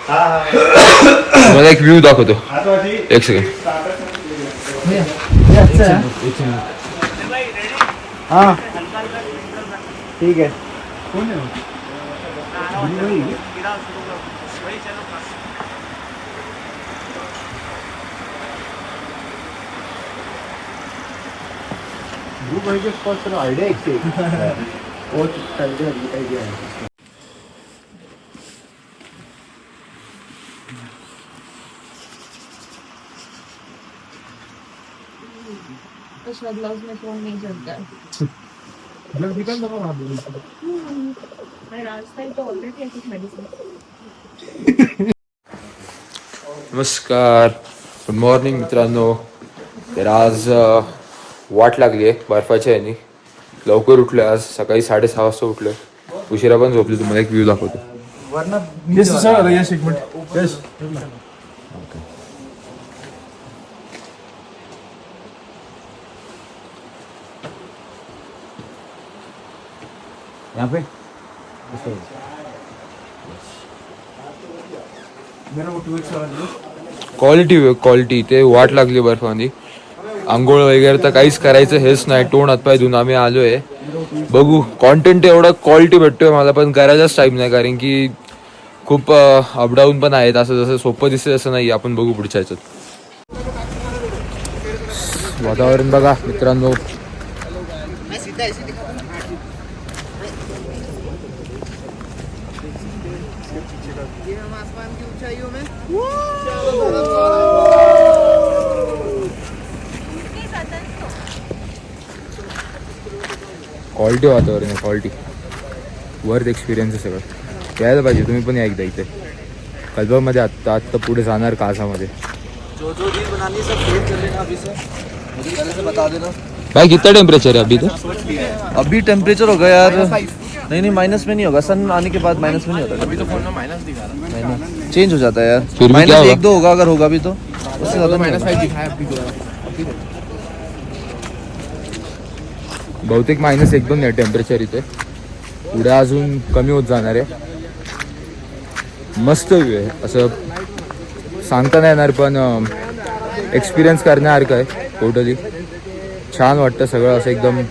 मला एक व्ह्यू दाखवतो, एक सेकंड. हाँ ठीक है. ग्रुप के स्पॉट पर आइडिया एक से और आइडिया है. ग्लव्स में फोन नहीं चलता है. नमस्कार, गुड मॉर्निंग मित्रांनो. तर आज वाट लागली आहे बर्फाच्या ह्यानी. लवकर उठलोय आज, सकाळी 6:30 वाजता उठलोय. उशिरा पण झोपली. तुम्हाला एक व्ह्यू दाखवतो. यहाँ पे क्वालिटी ते वाट लागली बर्फानी. आंघोळ वगैरे तर काहीच करायचं हेच नाही. तोंड हातपाय धुवून आम्ही आलोय. बघू, कॉन्टेंट एवढा क्वालिटी भेटतोय मला, पण करायचाच टाईम नाही, कारण की खूप अपडाऊन पण आहेत. असं जसं सोपं दिसतं असं नाही. आपण बघू पुढच्या ह्याच्यात. वातावरण बघा मित्रांनो. क्वालिटी वातावरण आहे, क्वालिटी वर्थ एक्सपिरियन्स आहे सगळं. यायला पाहिजे तुम्ही पण या एकदा इथे. कल्बामध्ये आत्ता पुढे जाणार कासामध्ये. जो रील बनानी सब तेज चले ना अभी से, मुझे पहले से बता देना. भाई कितना टेम्परेचर है अभी? तो अभी टेम्परेचर होगा यार, नहीं माइनस में नहीं होगा. सन आने के बाद माइनस में नहीं होता. अभी तो फोन में माइनस दिखा रहा है. चेंज हो जाता है यार. फिर भी क्या होगा? -1-2 होगा अगर होगा भी तो, उससे ज्यादा -5 दिखाया अभी. बहुतेक -1-2 आहे टेम्परेचर इथे. पुढे अजून कमी होत जाणार आहे. मस्त व्ह्यू आहे, असं सांगता नाही येणार, पण एक्सपिरियन्स करण्यासारखं आहे टोटली. छान वाटतं सगळं, असं एकदम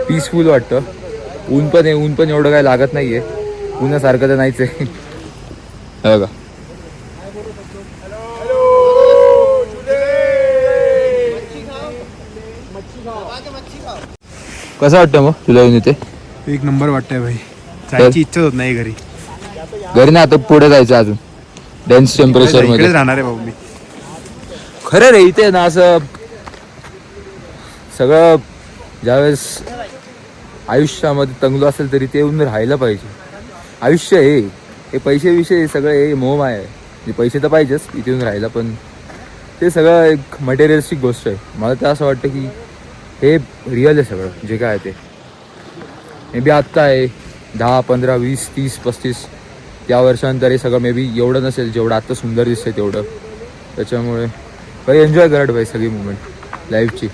पीसफुल वाटतं. ऊन पण आहे, ऊन पण एवढं काय लागत नाही आहे. उन्हासारखं तर नाहीच आहे. बघा कसं वाटतं मग तुला येऊन इथे? एक नंबर वाटतंय भाई. जायची इच्छा होत नाही घरी. घरी ना, आता पुढे जायचं अजून डेन्स टेम्परेचर मध्ये. इकडेच राहणार आहे भाऊ मी. खरं रे, इथे ना असं सगळं ज्यावेळेस आयुष्यामध्ये तंगलो असेल तरी ते येऊन राहायला पाहिजे. आयुष्य हे पैसे विषय सगळं हे मोह आहे. म्हणजे पैसे तर पाहिजेच इथे येऊन राहायला, पण ते सगळं एक मटेरियलिस्टिक गोष्ट आहे. मला तर असं वाटतं की हे रिअल आहे सगळं जे काय आहे ते. मे बी आत्ता आहे 10, 15, 20, 30, 35 त्या वर्षानंतर हे सगळं मे बी एवढं नसेल जेवढं आत्ता सुंदर दिसतंय तेवढं. त्याच्यामुळे काही एन्जॉय करत भाई सगळी मुवमेंट लाईफची.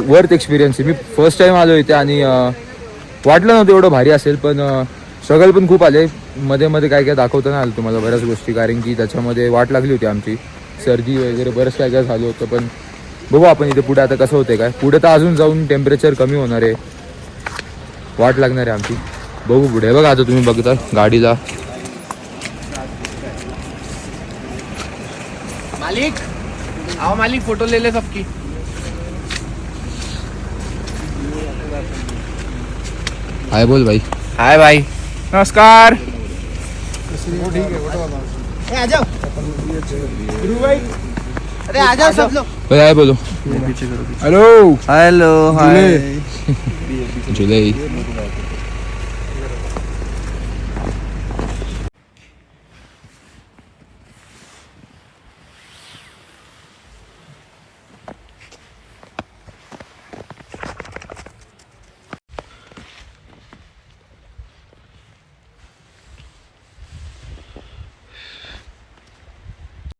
वर्थ एक्सपिरियन्स आहे. मी फर्स्ट टाईम आलो इथे आणि वाटलं नव्हतं एवढं भारी असेल, पण स्ट्रगल पण खूप आले. मध्ये मध्ये काय काय दाखवता नाही आलं तुम्हाला बऱ्याच गोष्टी, कारण की त्याच्यामध्ये वाट लागली होती आमची. सर्दी वगैरे बरंच काय काय झालं होतं. पण बघू आपण इथे पुढे आता कसं होते काय. पुढे तर अजून जाऊन टेम्परेचर कमी होणार आहे, वाट लागणार आहे आमची. बघू पुढे. बघा आता तुम्ही बघता गाडीला. मालिक आओ, मालिक फोटो ले ले सबकी. हाय बोल भाई. हाय भाई, नमस्कार. आ जाओ भाई. अरे आ जाओ सब लोग. भाई हाय बोलो. Hello hello hi. जुलै